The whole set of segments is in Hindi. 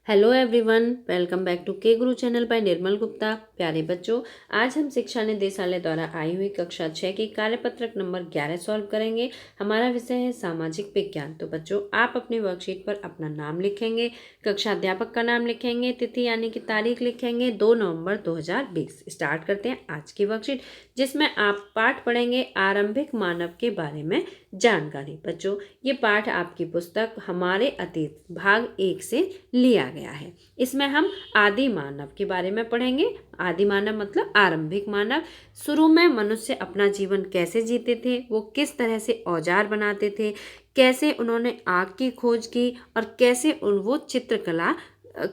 Hello everyone, welcome back to K Guru channel bye निर्मल गुप्ता। प्यारे बच्चों, आज हम शिक्षा निदेशालय द्वारा आई हुई कक्षा 6 की कार्यपत्रक नंबर 11 सॉल्व करेंगे। हमारा विषय है सामाजिक विज्ञान। तो बच्चों, आप अपनी वर्कशीट पर अपना नाम लिखेंगे, कक्षा अध्यापक का नाम लिखेंगे, तिथि यानी कि तारीख लिखेंगे 2 नवंबर 2020। स्टार्ट करते हैं आज की वर्कशीट, जिसमें आप पाठ पढ़ेंगे आरंभिक मानव के बारे में जानकारी। बच्चों, ये पाठ आपकी पुस्तक हमारे अतीत भाग 1 से लिया गया है। इसमें हम आदि मानव के बारे में पढ़ेंगे। आदि मानव मतलब आरंभिक मानव। शुरू में मनुष्य अपना जीवन कैसे जीते थे, वो किस तरह से औजार बनाते थे, कैसे उन्होंने आग की खोज की और कैसे वो चित्रकला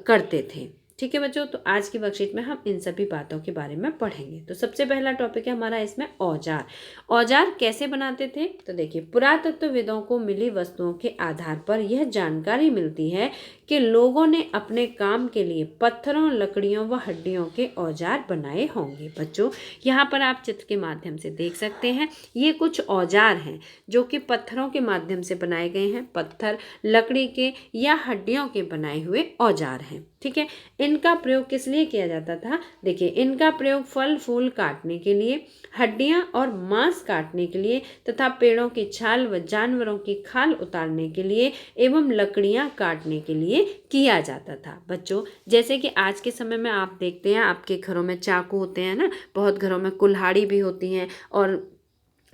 करते थे। ठीक है बच्चों, तो आज की वर्कशीट में हम इन सभी बातों के बारे में पढ़ेंगे। तो सबसे पहला टॉपिक है हमारा इसमें औजार। औजार कैसे बनाते थे? तो देखिए, पुरातत्वविदों को मिली वस्तुओं के आधार पर यह जानकारी मिलती है कि लोगों ने अपने काम के लिए पत्थरों, लकड़ियों व हड्डियों के औजार बनाए होंगे। बच्चों, यहाँ पर आप चित्र के माध्यम से देख सकते हैं, ये कुछ औजार हैं जो कि पत्थरों के माध्यम से बनाए गए हैं। पत्थर, लकड़ी के या हड्डियों के बनाए हुए औजार हैं। ठीक है, इनका प्रयोग किस लिए किया जाता था? देखिए, इनका प्रयोग फल फूल काटने के लिए, हड्डियां और मांस काटने के लिए तथा पेड़ों की छाल व जानवरों की खाल उतारने के लिए एवं लकड़ियां काटने के लिए किया जाता था। बच्चों, जैसे कि आज के समय में आप देखते हैं, आपके घरों में चाकू होते हैं ना, बहुत घरों में कुल्हाड़ी भी होती हैं और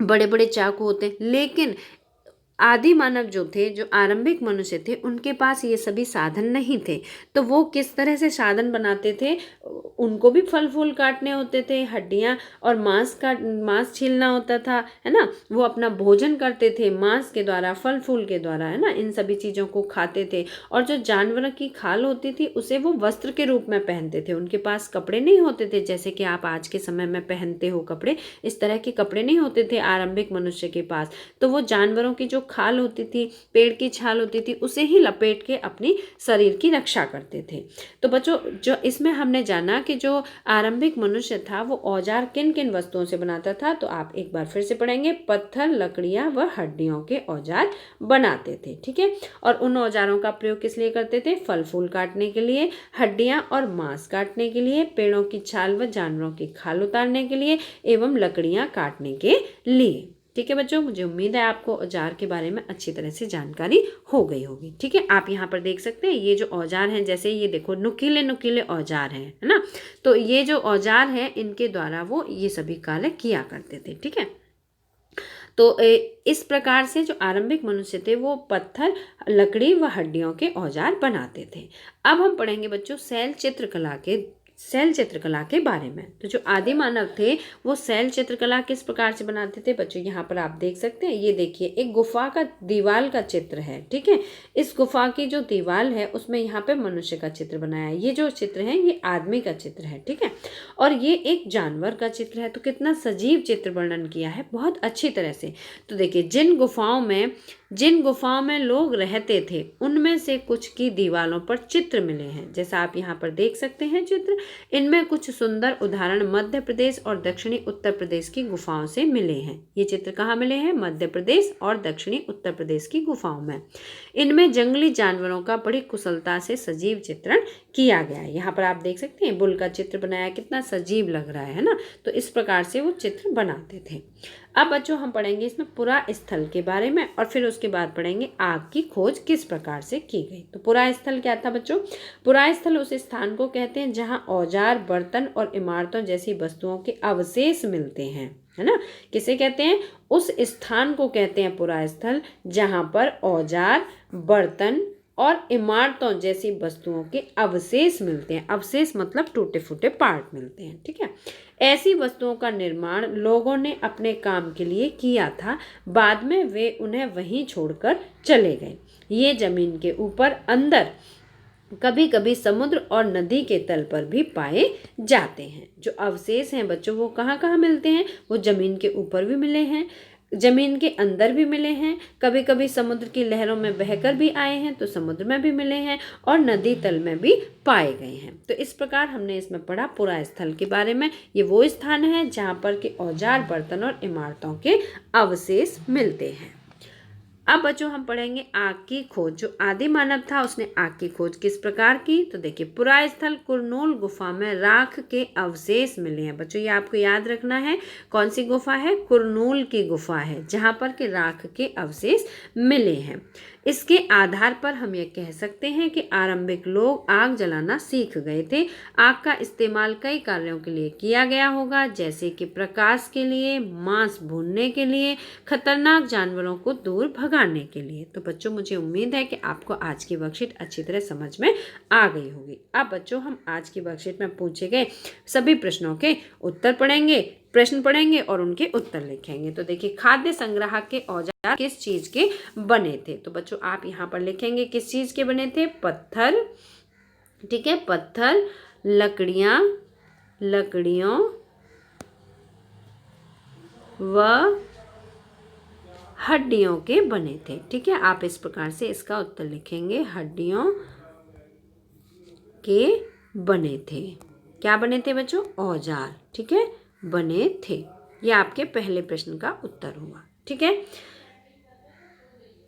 बड़े बड़े चाकू होते हैं, लेकिन आदि मानव जो थे, जो आरंभिक मनुष्य थे, उनके पास ये सभी साधन नहीं थे। तो वो किस तरह से साधन बनाते थे? उनको भी फल फूल काटने होते थे, हड्डियां और मांस छीलना होता था, है ना। वो अपना भोजन करते थे मांस के द्वारा, फल फूल के द्वारा, है ना। इन सभी चीज़ों को खाते थे और जो जानवर की खाल होती थी उसे वो वस्त्र के रूप में पहनते थे। उनके पास कपड़े नहीं होते थे जैसे कि आप आज के समय में पहनते हो कपड़े। इस तरह के कपड़े नहीं होते थे आरंभिक मनुष्य के पास। तो वो जानवरों की जो खाल होती थी, पेड़ की छाल होती थी, उसे ही लपेट के अपनी शरीर की रक्षा करते थे। तो बच्चों, जो इसमें हमने जाना कि जो आरंभिक मनुष्य था वो औजार किन किन वस्तुओं से बनाता था, तो आप एक बार फिर से पढ़ेंगे। पत्थर, लकड़ियां व हड्डियों के औजार बनाते थे। ठीक है, और उन औजारों का प्रयोग किस लिए करते थे? फल फूल काटने के लिए, हड्डियां और मांस काटने के लिए, पेड़ों की छाल व जानवरों की खाल उतारने के लिए एवं लकड़ियां काटने के लिए। ठीक है बच्चों, मुझे उम्मीद है आपको औजार के बारे में अच्छी तरह से जानकारी हो गई होगी। ठीक है, आप यहाँ पर देख सकते हैं ये जो औजार हैं, जैसे ये देखो नुकीले नुकीले औजार हैं, है ना। तो ये जो औजार हैं, इनके द्वारा वो ये सभी कार्य किया करते थे। ठीक है, तो इस प्रकार से जो आरंभिक मनुष्य थे वो पत्थर, लकड़ी व हड्डियों के औजार बनाते थे। अब हम पढ़ेंगे बच्चों शैल चित्रकला के बारे में। तो जो आदि मानव थे वो शैल चित्रकला किस प्रकार से बनाते थे? बच्चों, यहाँ पर आप देख सकते हैं, ये देखिए एक गुफा का दीवार का चित्र है। ठीक है, इस गुफा की जो दीवार है उसमें यहाँ पे मनुष्य का चित्र बनाया है। ये जो चित्र है ये आदमी का चित्र है। ठीक है, और ये एक जानवर का चित्र है। तो कितना सजीव चित्र वर्णन किया है, बहुत अच्छी तरह से। तो देखिए, जिन गुफाओं में लोग रहते थे उनमें से कुछ की दीवारों पर चित्र मिले हैं, जैसा आप यहाँ पर देख सकते हैं चित्र। इनमें कुछ सुंदर उदाहरण मध्य प्रदेश और दक्षिणी उत्तर प्रदेश की गुफाओं से मिले हैं। ये चित्र कहाँ मिले हैं? मध्य प्रदेश और दक्षिणी उत्तर प्रदेश की गुफाओं में। इनमें जंगली जानवरों का बड़ी कुशलता से सजीव चित्रण किया गया है। यहाँ पर आप देख सकते हैं बुल का चित्र बनाया, कितना सजीव लग रहा है ना। तो इस प्रकार से वो चित्र बनाते थे। अब बच्चों, हम पढ़ेंगे इसमें पुरा स्थल के बारे में और फिर उसके बाद पढ़ेंगे आग की खोज किस प्रकार से की गई। तो पुरा स्थल क्या था बच्चों? पुरा स्थल उस स्थान को कहते हैं जहां औजार, बर्तन और इमारतों जैसी वस्तुओं के अवशेष मिलते हैं, है ना। किसे कहते हैं? उस स्थान को कहते हैं पुरा स्थल जहां पर औजार, बर्तन और इमारतों जैसी वस्तुओं के अवशेष मिलते हैं। अवशेष मतलब टूटे फूटे पार्ट मिलते हैं। ठीक है, ऐसी वस्तुओं का निर्माण लोगों ने अपने काम के लिए किया था, बाद में वे उन्हें वहीं छोड़कर चले गए। ये जमीन के ऊपर, अंदर, कभी कभी समुद्र और नदी के तल पर भी पाए जाते हैं। जो अवशेष हैं बच्चों, वो कहाँ कहाँ मिलते हैं? वो जमीन के ऊपर भी मिले हैं, जमीन के अंदर भी मिले हैं, कभी कभी समुद्र की लहरों में बहकर भी आए हैं तो समुद्र में भी मिले हैं, और नदी तल में भी पाए गए हैं। तो इस प्रकार हमने इसमें पढ़ा पुरा स्थल के बारे में। ये वो स्थान है जहाँ पर के औजार, बर्तन और इमारतों के अवशेष मिलते हैं। अब बच्चों हम पढ़ेंगे आग की खोज। जो आदि मानव था उसने आग की खोज किस प्रकार की? तो देखिए, पुरा स्थल कुरनूल गुफा में राख के अवशेष मिले हैं। बच्चों ये आपको याद रखना है, कौन सी गुफा है? कुरनूल की गुफा है, जहां पर के राख के अवशेष मिले हैं। इसके आधार पर हम ये कह सकते हैं कि आरंभिक लोग आग जलाना सीख गए थे। आग का इस्तेमाल कई कार्यों के लिए किया गया होगा, जैसे कि प्रकाश के लिए, मांस भूनने के लिए, खतरनाक जानवरों को दूर भगाने के लिए। तो बच्चों मुझे उम्मीद है कि आपको आज की वर्कशीट अच्छी तरह समझ में आ गई होगी। अब बच्चों हम आज की वर्कशीट में पूछे गए सभी प्रश्नों के उत्तर पढ़ेंगे, प्रश्न पढ़ेंगे और उनके उत्तर लिखेंगे। तो देखिए, खाद्य संग्रह के औजार किस चीज के बने थे? तो बच्चों आप यहाँ पर लिखेंगे किस चीज के बने थे? पत्थर, ठीक है, पत्थर, लकड़ियों व हड्डियों के बने थे। ठीक है, आप इस प्रकार से इसका उत्तर लिखेंगे, हड्डियों के बने थे। क्या बने थे बच्चों? औजार, ठीक है, बने थे। ये आपके पहले प्रश्न का उत्तर हुआ। ठीक है,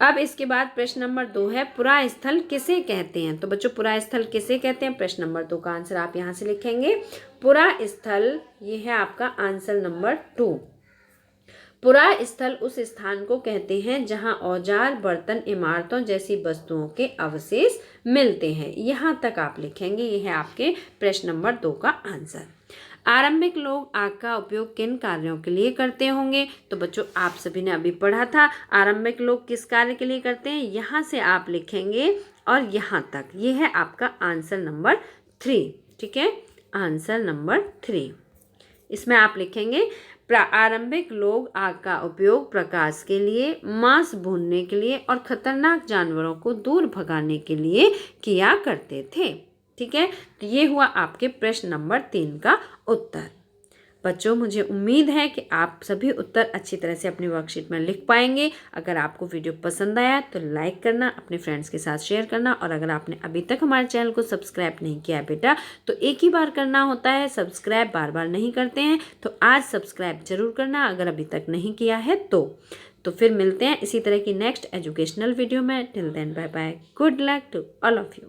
अब इसके बाद प्रश्न नंबर 2 है, पुरा स्थल किसे कहते हैं? तो बच्चों पुरा स्थल किसे कहते हैं? प्रश्न नंबर 2 का आंसर आप यहाँ से लिखेंगे, पुरा स्थल। ये है आपका आंसर नंबर 2। पुरा स्थल उस स्थान को कहते हैं जहां औजार, बर्तन, इमारतों जैसी वस्तुओं के अवशेष मिलते हैं। यहाँ तक आप लिखेंगे। ये है आपके प्रश्न नंबर 2 का आंसर। आरंभिक लोग आग का उपयोग किन कार्यों के लिए करते होंगे? तो बच्चों आप सभी ने अभी पढ़ा था, आरंभिक लोग किस कार्य के लिए करते हैं। यहाँ से आप लिखेंगे और यहाँ तक। ये है आपका आंसर नंबर 3। ठीक है, आंसर नंबर 3। इसमें आप लिखेंगे आरंभिक लोग आग का उपयोग प्रकाश के लिए, मांस भूनने के लिए और खतरनाक जानवरों को दूर भगाने के लिए किया करते थे। ठीक है, तो ये हुआ आपके प्रश्न नंबर 3 का उत्तर। बच्चों मुझे उम्मीद है कि आप सभी उत्तर अच्छी तरह से अपनी वर्कशीट में लिख पाएंगे। अगर आपको वीडियो पसंद आया तो लाइक करना, अपने फ्रेंड्स के साथ शेयर करना, और अगर आपने अभी तक हमारे चैनल को सब्सक्राइब नहीं किया है बेटा, तो एक ही बार करना होता है, सब्सक्राइब बार बार नहीं करते हैं। तो आज सब्सक्राइब जरूर करना अगर अभी तक नहीं किया है तो फिर मिलते हैं इसी तरह की नेक्स्ट एजुकेशनल वीडियो में। Till then bye bye, good luck to all of you.